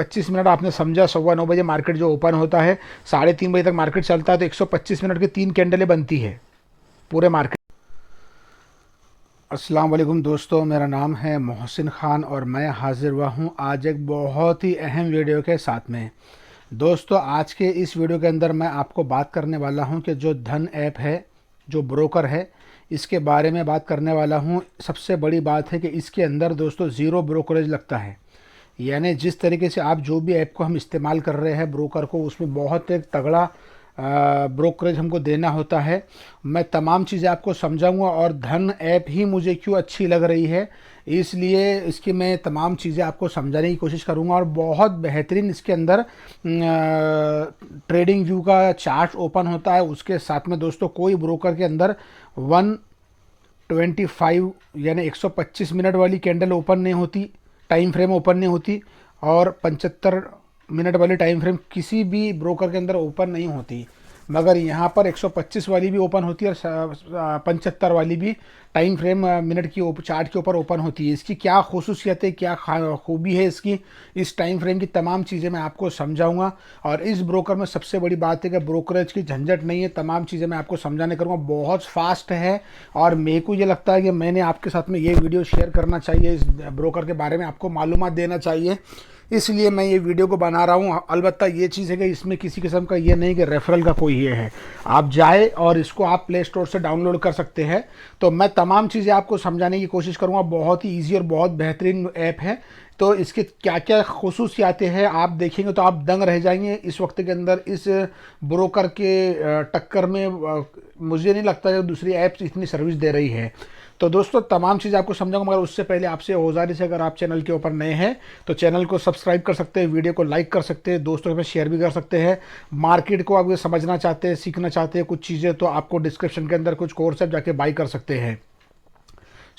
125 minute आपने समझा, 9:15 बजे मार्केट जो ओपन होता है, 3:30 बजे तक मार्केट चलता है, तो 125 मिनट की 3 कैंडलें बनती है पूरे मार्केट। अस्सलाम वालेकुम दोस्तों, मेरा नाम है मोहसिन ख़ान और मैं हाज़िर हुआ हूँ आज एक बहुत ही अहम वीडियो के साथ में। दोस्तों, आज के इस वीडियो के अंदर मैं आपको बात करने वाला हूँ कि जो धन ऐप है, जो ब्रोकर है, इसके बारे में बात करने वाला हूँ। सबसे बड़ी बात है कि इसके अंदर दोस्तों ज़ीरो ब्रोकरेज लगता है। यानी जिस तरीके से आप जो भी ऐप को हम इस्तेमाल कर रहे हैं ब्रोकर को, उसमें बहुत एक तगड़ा ब्रोकरेज हमको देना होता है। मैं तमाम चीज़ें आपको समझाऊंगा और धन ऐप ही मुझे क्यों अच्छी लग रही है, इसलिए इसकी मैं तमाम चीज़ें आपको समझाने की कोशिश करूंगा। और बहुत बेहतरीन इसके अंदर ट्रेडिंग व्यू का चार्ट ओपन होता है। उसके साथ में दोस्तों कोई ब्रोकर के अंदर 125 यानी 125 मिनट वाली कैंडल ओपन नहीं होती, टाइम फ्रेम ओपन नहीं होती, और 75 मिनट वाली टाइम फ्रेम किसी भी ब्रोकर के अंदर ओपन नहीं होती। मगर यहाँ पर 125 वाली भी ओपन होती है और 75 वाली भी टाइम फ्रेम मिनट की चार्ट के ऊपर ओपन होती है। इसकी क्या खुसूसियत है, क्या खूबी है इसकी, इस टाइम फ्रेम की तमाम चीज़ें मैं आपको समझाऊंगा। और इस ब्रोकर में सबसे बड़ी बात है कि ब्रोकरेज की झंझट नहीं है, तमाम चीज़ें मैं आपको समझाने करूँगा। बहुत फास्ट है और मेरे को ये लगता है कि मैंने आपके साथ में ये वीडियो शेयर करना चाहिए, इस ब्रोकर के बारे में आपको मालूमात देना चाहिए, इसलिए मैं ये वीडियो को बना रहा हूँ। अलबत्ता ये चीज़ है कि इसमें किसी किस्म का ये नहीं कि रेफरल का कोई ये है, आप जाए और इसको आप प्ले स्टोर से डाउनलोड कर सकते हैं। तो मैं तमाम चीज़ें आपको समझाने की कोशिश करूँगा। बहुत ही ईजी और बहुत बेहतरीन ऐप है। तो इसके क्या क्या खुसूसियातें हैं आप देखेंगे तो आप दंग रह जाएंगे। इस वक्त के अंदर इस ब्रोकर के टक्कर में मुझे नहीं लगता कि दूसरी ऐप्स इतनी सर्विस दे रही है। तो दोस्तों तमाम चीज़ आपको समझाऊंगा, मगर उससे पहले आपसे गुजारिश है, अगर आप चैनल के ऊपर नए हैं तो चैनल को सब्सक्राइब कर सकते हैं, वीडियो को लाइक कर सकते हैं, दोस्तों के साथ शेयर भी कर सकते हैं। मार्केट को अगर समझना चाहते हैं, सीखना चाहते हैं कुछ चीज़ें, तो आपको डिस्क्रिप्शन के अंदर कुछ कोर्स है, जाके बाई कर सकते हैं।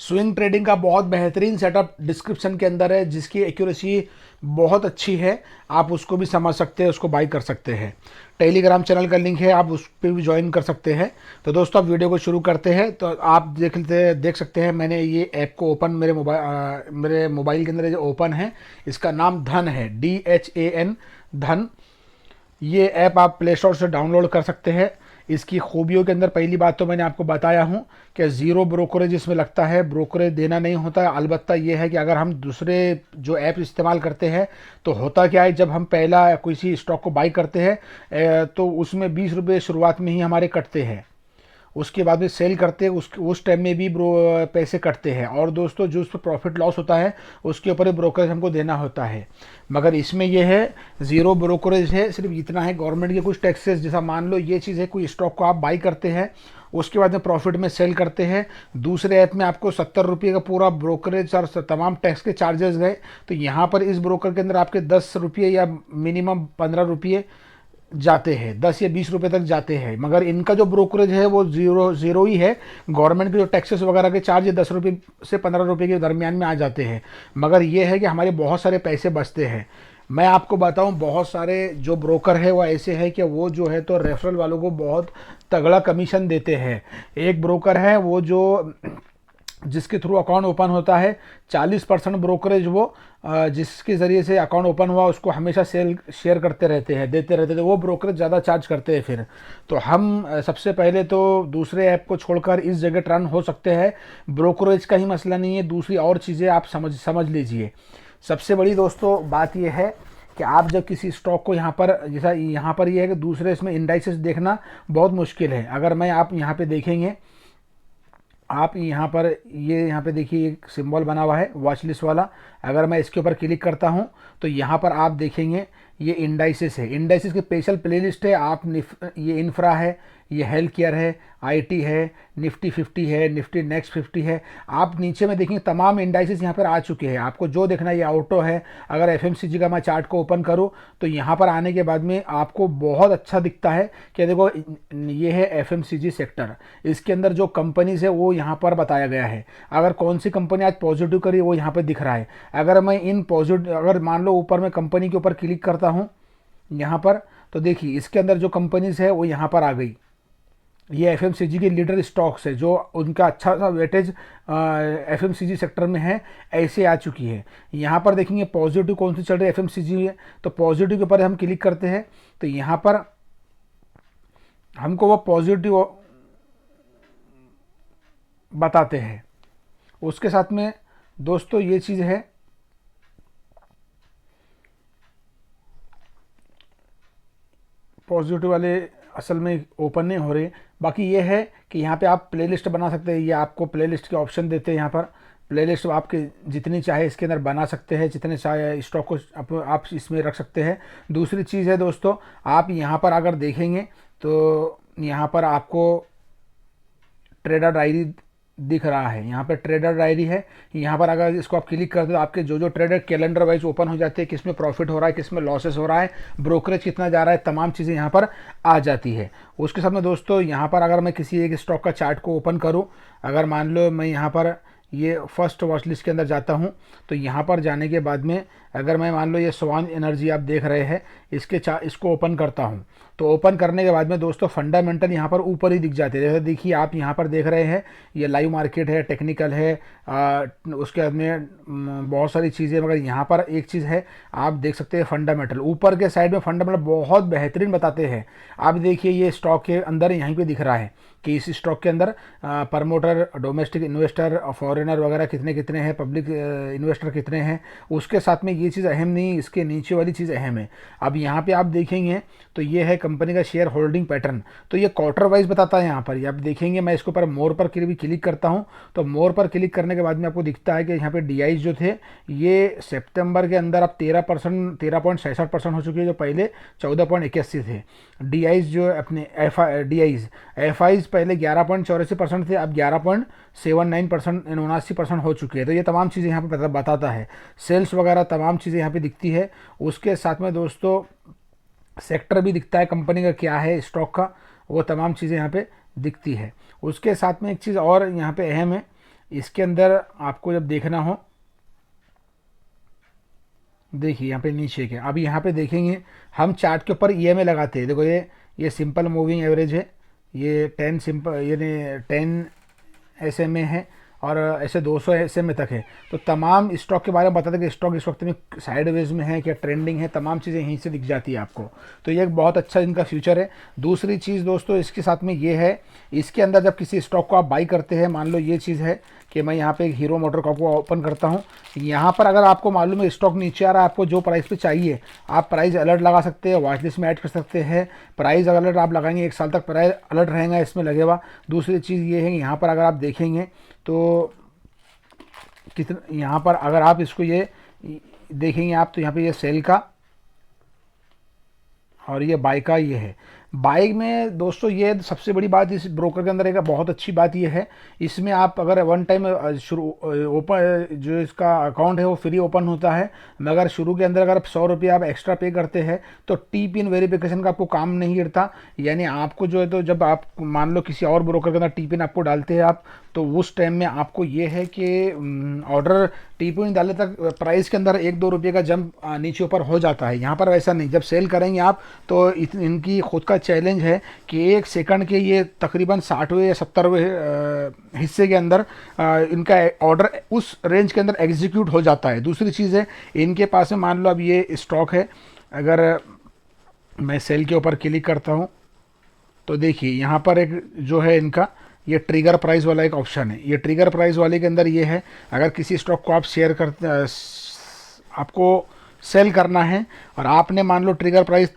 स्विंग ट्रेडिंग का बहुत बेहतरीन सेटअप डिस्क्रिप्शन के अंदर है, जिसकी एक्यूरेसी बहुत अच्छी है, आप उसको भी समझ सकते हैं, उसको बाई कर सकते हैं। टेलीग्राम चैनल का लिंक है, आप उस पर भी ज्वाइन कर सकते हैं। तो दोस्तों आप वीडियो को शुरू करते हैं। तो आप देख सकते हैं मैंने ये ऐप को ओपन मेरे मोबाइल के अंदर जो ओपन है, इसका नाम धन है, DHAN धन। ये ऐप आप प्ले स्टोर से डाउनलोड कर सकते हैं। इसकी खूबियों के अंदर पहली बात तो मैंने आपको बताया हूँ कि ज़ीरो ब्रोकरेज इसमें लगता है, ब्रोकरेज देना नहीं होता है। अलबत्ता ये है कि अगर हम दूसरे जो ऐप इस्तेमाल करते हैं तो होता क्या है, जब हम पहला किसी स्टॉक को बाई करते हैं तो उसमें 20 रुपये शुरुआत में ही हमारे कटते हैं, उसके बाद में सेल करते हैं उस टाइम में भी पैसे कटते हैं, और दोस्तों जो उस पर प्रॉफिट लॉस होता है उसके ऊपर ब्रोकरेज हमको देना होता है। मगर इसमें यह है ज़ीरो ब्रोकरेज है, सिर्फ इतना है गवर्नमेंट के कुछ टैक्सेस, जैसा मान लो ये चीज़ है, कोई स्टॉक को आप बाई करते हैं उसके बाद में प्रॉफिट में सेल करते हैं, दूसरे ऐप में आपको 70 रुपये का पूरा ब्रोकरेज और तमाम टैक्स के चार्जेस गए, तो यहाँ पर इस ब्रोकर के अंदर आपके 10 रुपये या मिनिमम 15 रुपये जाते हैं, 10 या 20 रुपए तक जाते हैं। मगर इनका जो ब्रोकरेज है वो ज़ीरो ही है। गवर्नमेंट के जो टैक्सेस वगैरह के चार्ज 10 रुपये से 15 रुपये के दरमियान में आ जाते हैं। मगर ये है कि हमारे बहुत सारे पैसे बचते हैं। मैं आपको बताऊं, बहुत सारे जो ब्रोकर है वो ऐसे है कि वो जो है तो रेफरल वालों को बहुत तगड़ा कमीशन देते हैं। एक ब्रोकर है वो जो जिसके थ्रू अकाउंट ओपन होता है, 40% ब्रोकरेज वो जिसके ज़रिए से अकाउंट ओपन हुआ उसको हमेशा शेयर करते रहते हैं, देते रहते हैं, तो वो ब्रोकरेज ज़्यादा चार्ज करते हैं फिर। तो हम सबसे पहले तो दूसरे ऐप को छोड़कर इस जगह टर्न हो सकते हैं। ब्रोकरेज का ही मसला नहीं है, दूसरी और चीज़ें आप समझ लीजिए। सबसे बड़ी दोस्तों बात यह है कि आप जब किसी स्टॉक को यहाँ पर, जैसा यहाँ पर ये है कि दूसरे इसमें इंडाइसेस देखना बहुत मुश्किल है। अगर मैं आप यहाँ पे देखेंगे, आप यहाँ पर यहाँ पे देखिए एक सिंबल बना हुआ है वॉच लिस्ट वाला, अगर मैं इसके ऊपर क्लिक करता हूँ तो यहाँ पर आप देखेंगे ये इंडाइसेस है, इंडाइसेस की स्पेशल प्लेलिस्ट है। आप ये इंफ्रा है, ये हेल्थ केयर है, आईटी है, निफ्टी 50 है, निफ्टी नेक्स्ट 50 है। आप नीचे में देखेंगे तमाम इंडाइसेस यहाँ पर आ चुके हैं। आपको जो देखना है, ये ऑटो है। अगर एफएमसीजी का मैं चार्ट को ओपन करूँ तो यहाँ पर आने के बाद में आपको बहुत अच्छा दिखता है कि देखो ये है एफएमसीजी सेक्टर, इसके अंदर जो कंपनीज है वो यहाँ पर बताया गया है। अगर कौन सी कंपनी आज पॉजिटिव करी वो यहाँ पर दिख रहा है। अगर मैं अगर मान लो ऊपर मैं कंपनी के ऊपर क्लिक करता हूँ यहाँ पर, तो देखिए इसके अंदर जो कंपनीज है वो यहाँ पर आ गई। ये एफएमसीजी के लीडर स्टॉक्स है, जो उनका अच्छा सा वेटेज एफएमसीजी सेक्टर में है, ऐसे आ चुकी है। यहाँ पर देखेंगे पॉजिटिव कौन सी चल रही है एफएमसीजी है, तो पॉजिटिव के ऊपर हम क्लिक करते हैं तो यहाँ पर हमको वो पॉजिटिव बताते हैं। उसके साथ में दोस्तों ये चीज़ है, पॉजिटिव वाले असल में ओपन नहीं हो रहे। बाकी ये है कि यहाँ पे आप प्लेलिस्ट बना सकते हैं, ये आपको प्लेलिस्ट के ऑप्शन देते हैं। यहाँ पर प्लेलिस्ट आपके जितनी चाहे इसके अंदर बना सकते हैं, जितने चाहे स्टॉक को आप इसमें रख सकते हैं। दूसरी चीज़ है दोस्तों, आप यहाँ पर अगर देखेंगे तो यहाँ पर आपको ट्रेडर डायरी दिख रहा है, यहाँ पर ट्रेडर डायरी है। यहाँ पर अगर इसको आप क्लिक करते हो तो आपके जो ट्रेडर कैलेंडर वाइज ओपन हो जाते हैं, किस में प्रॉफिट हो रहा है, किस में लॉसेस हो रहा है, ब्रोकरेज कितना जा रहा है, तमाम चीज़ें यहाँ पर आ जाती है। उसके साथ में दोस्तों यहाँ पर अगर मैं किसी एक स्टॉक का चार्ट को ओपन करूँ, अगर मान लो मैं यहाँ पर ये फर्स्ट वॉच लिस्ट के अंदर जाता हूँ, तो यहाँ पर जाने के बाद में अगर मैं मान लो ये स्वान एनर्जी आप देख रहे हैं, इसको ओपन करता हूँ, तो ओपन करने के बाद में दोस्तों फंडामेंटल यहाँ पर ऊपर ही दिख जाते हैं। जैसे देखिए आप यहाँ पर देख रहे हैं, ये लाइव मार्केट है, टेक्निकल है, उसके बाद में बहुत सारी चीज़ें, मगर यहाँ पर एक चीज़ है आप देख सकते हैं फंडामेंटल, ऊपर के साइड में फंडामेंटल बहुत बेहतरीन बताते हैं। आप देखिए ये स्टॉक के अंदर यहीं पे दिख रहा है कि इस स्टॉक के अंदर प्रमोटर, डोमेस्टिक इन्वेस्टर, फॉरेनर वगैरह कितने कितने हैं, पब्लिक इन्वेस्टर कितने हैं। उसके साथ में ये चीज़ अहम नहीं, इसके नीचे वाली चीज़ अहम है। अब यहाँ पे आप देखेंगे तो ये है कंपनी का शेयर होल्डिंग पैटर्न, तो ये क्वार्टर वाइज बताता है। यहाँ पर ये आप देखेंगे, मैं इसके ऊपर मोर पर भी क्लिक करता हूँ, तो मोर पर क्लिक करने के बाद में आपको दिखता है कि यहाँ पे DIs जो थे ये सितंबर के अंदर अब 13.67% हो चुके हैं, जो पहले 14.81 थे। DIs जो अपने FIs पहले 11.84% थे, अब 11.79%, 79% हो चुके हैं। तो ये तमाम चीज़ें यहाँ पे बताता है, सेल्स वगैरह तमाम चीज़ें यहाँ पे दिखती है। उसके साथ में दोस्तों सेक्टर भी दिखता है, कंपनी का क्या है स्टॉक का, वो तमाम चीज़ें यहाँ पे दिखती है। उसके साथ में एक चीज़ और यहाँ पे अहम है, इसके अंदर आपको जब देखना हो, देखिए यहाँ पे नीचे के, अब यहाँ पे देखेंगे हम चार्ट के ऊपर EMA लगाते हैं। देखो ये सिंपल मूविंग एवरेज है, ये 10 सिंपल यानी 10 SMA है, और ऐसे 200 SMA तक है। तो तमाम स्टॉक के बारे में बताते हैं कि स्टॉक इस वक्त में साइडवेज में है, क्या ट्रेंडिंग है, तमाम चीज़ें यहीं से दिख जाती है आपको। तो ये एक बहुत अच्छा इनका फ्यूचर है। दूसरी चीज़ दोस्तों इसके साथ में ये है, इसके अंदर जब किसी स्टॉक को आप बाई करते हैं, मान लो ये चीज़ है कि मैं यहाँ पे एक हीरो मोटर को ओपन करता हूँ, यहाँ पर अगर आपको मालूम है स्टॉक नीचे आ रहा है, आपको जो प्राइस पे चाहिए आप प्राइस अलर्ट लगा सकते हैं, वॉच लिस्ट में ऐड कर सकते हैं। प्राइस अलर्ट आप लगाएंगे, 1 साल तक प्राइस अलर्ट रहेगा इसमें लगेगा। दूसरी चीज़ ये है, यहाँ पर अगर आप देखेंगे तो कितना, यहाँ पर अगर आप इसको ये देखेंगे आप, तो यहाँ पे ये सेल का और ये बाई का ये है। बाइक में दोस्तों ये सबसे बड़ी बात इस ब्रोकर के अंदर एक बहुत अच्छी बात ये है, इसमें आप अगर वन टाइम शुरू ओपन जो इसका अकाउंट है वो फ्री ओपन होता है, मगर शुरू के अंदर अगर 100 रुपये आप एक्स्ट्रा पे करते हैं तो T-पिन वेरिफिकेशन का आपको काम नहीं गिरता। यानी आपको जो है, तो जब आप मान लो किसी और ब्रोकर के अंदर T-पिन आपको डालते हैं आप, तो उस टाइम में आपको ये है कि ऑर्डर T-पिन डालने तक प्राइस के अंदर 1-2 रुपये का जंप नीचे ऊपर हो जाता है। यहाँ पर वैसा नहीं, जब सेल करेंगे आप तो इनकी खुद का चैलेंज है कि 1 सेकंड के ये तकरीबन 60वें या 70वें हिस्से के अंदर इनका ऑर्डर उस रेंज के अंदर एग्जीक्यूट हो जाता है। दूसरी चीज़ है, इनके पास में मान लो अब ये स्टॉक है, अगर मैं सेल के ऊपर क्लिक करता हूँ तो देखिए यहाँ पर एक जो है इनका ये ट्रिगर प्राइस वाला एक ऑप्शन है। ये ट्रिगर प्राइस वाले के अंदर ये है, अगर किसी स्टॉक को आप शेयर करते आपको सेल करना है और आपने मान लो ट्रिगर प्राइस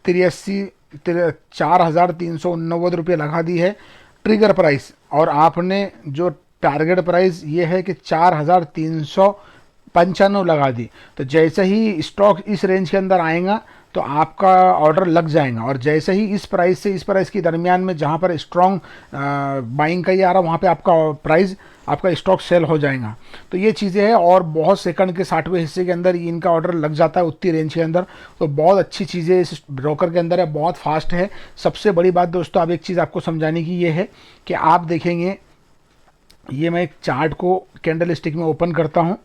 4,389 रुपये लगा दी है ट्रिगर प्राइस, और आपने जो टारगेट प्राइस ये है कि 4,395 लगा दी, तो जैसे ही स्टॉक इस रेंज के अंदर आएगा तो आपका ऑर्डर लग जाएगा, और जैसे ही इस प्राइस से इस प्राइस के दरमियान में जहाँ पर स्ट्रॉन्ग बाइंग का ही आ रहा वहाँ पे आपका प्राइस आपका स्टॉक सेल हो जाएगा। तो ये चीज़ें हैं, और बहुत सेकंड के 60वें हिस्से के अंदर इनका ऑर्डर लग जाता है उतनी रेंज के अंदर। तो बहुत अच्छी चीज़ें इस ब्रोकर के अंदर है, बहुत फास्ट है। सबसे बड़ी बात दोस्तों अब एक चीज़ आपको समझाने की ये है कि आप देखेंगे, ये मैं एक चार्ट को कैंडल स्टिक में ओपन करता हूँ,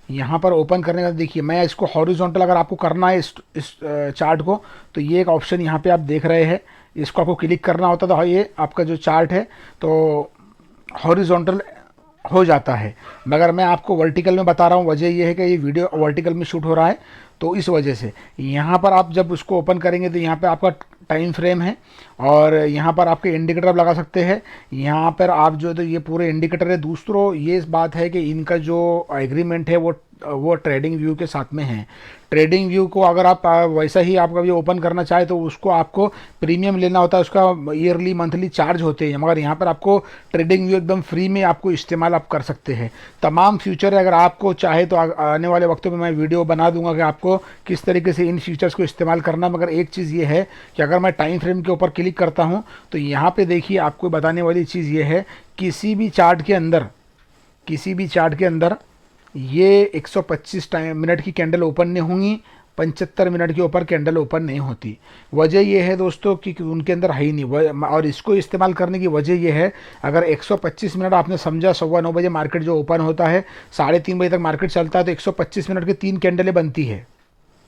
यहाँ पर ओपन करने का देखिए, मैं इसको हॉरिजॉन्टल अगर आपको करना है इस चार्ट को, तो ये एक ऑप्शन यहाँ पे आप देख रहे हैं, इसको आपको क्लिक करना होता है तो ये आपका जो चार्ट है तो हॉरिजॉन्टल हो जाता है। मगर मैं आपको वर्टिकल में बता रहा हूँ, वजह ये है कि ये वीडियो वर्टिकल में शूट हो रहा है, तो इस वजह से यहाँ पर आप जब उसको ओपन करेंगे तो यहाँ पे आपका टाइम फ्रेम है और यहाँ पर आपके इंडिकेटर आप लगा सकते हैं। यहाँ पर आप जो तो ये पूरे इंडिकेटर है। दूसरों ये इस बात है कि इनका जो एग्रीमेंट है वो ट्रेडिंग व्यू के साथ में है। ट्रेडिंग व्यू को अगर आप वैसा ही आप कभी ओपन करना चाहे तो उसको आपको प्रीमियम लेना होता है, उसका ईयरली मंथली चार्ज होते हैं। मगर यहाँ पर आपको ट्रेडिंग व्यू एकदम फ्री में आपको इस्तेमाल आप कर सकते हैं। तमाम फ्यूचर है, अगर आपको चाहे तो आने वाले वक्तों में मैं वीडियो बना दूंगा कि आपको किस तरीके से इन फीचर्स को इस्तेमाल करना। मगर एक चीज़ ये है कि अगर मैं टाइम फ्रेम के ऊपर क्लिक करता हूँ तो यहाँ पे देखिए, आपको बताने वाली चीज़ ये है, किसी भी चार्ट के अंदर ये 125 मिनट की कैंडल ओपन नहीं होंगी, 75 मिनट के ऊपर कैंडल ओपन नहीं होती। वजह यह है दोस्तों कि उनके अंदर है ही नहीं। और इसको इस्तेमाल करने की वजह यह है, अगर 125 मिनट आपने समझा, 9:15 बजे मार्केट जो ओपन होता है, 3:30 बजे तक मार्केट चलता है, तो 125 मिनट की 3 कैंडलें बनती है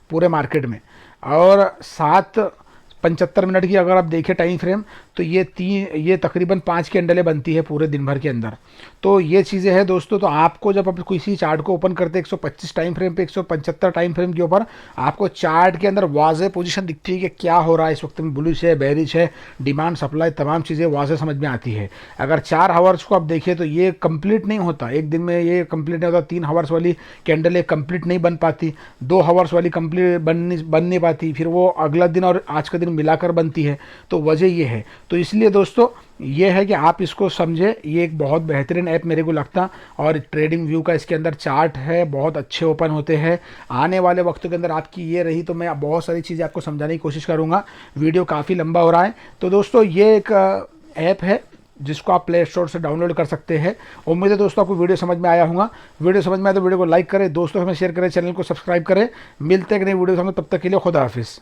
पूरे मार्केट में। और 7:75 मिनट की अगर आप देखें टाइम फ्रेम, तो ये तकरीबन 5 कैंडलें बनती है पूरे दिन भर के अंदर। तो ये चीज़ें हैं दोस्तों। तो आपको जब आप किसी चार्ट को ओपन करते हैं 125 टाइम फ्रेम पे, 175 टाइम फ्रेम के ऊपर, आपको चार्ट के अंदर वाज़ेह पोजीशन दिखती है कि क्या हो रहा है इस वक्त में, बुलिश है, बेरिश है, डिमांड सप्लाई, तमाम चीज़ें वाज़ेह समझ में आती है। अगर 4 हावर्स को आप देखें तो ये कंप्लीट नहीं होता, एक दिन में ये कंप्लीट नहीं होता। 3 हावर्स वाली कैंडलें कंप्लीट नहीं बन पाती, 2 हावर्स वाली कंप्लीट बन नहीं पाती, फिर वो अगला दिन और आज का दिन मिलाकर बनती है। तो वजह ये है। तो इसलिए दोस्तों ये है कि आप इसको समझे, ये एक बहुत बेहतरीन ऐप मेरे को लगता। और ट्रेडिंग व्यू का इसके अंदर चार्ट है, बहुत अच्छे ओपन होते हैं। आने वाले वक्तों के अंदर आपकी ये रही तो मैं बहुत सारी चीज़ें आपको समझाने की कोशिश करूँगा। वीडियो काफ़ी लंबा हो रहा है। तो दोस्तों ये एक ऐप है जिसको आप प्ले स्टोर से डाउनलोड कर सकते हैं। उम्मीद है दोस्तों आपको वीडियो समझ में आया होगा। वीडियो समझ में आया तो वीडियो को लाइक करें, दोस्तों हमें शेयर करें, चैनल को सब्सक्राइब करें। मिलते हैं कि नई वीडियो में, तब तक के लिए खुदा हाफिज़।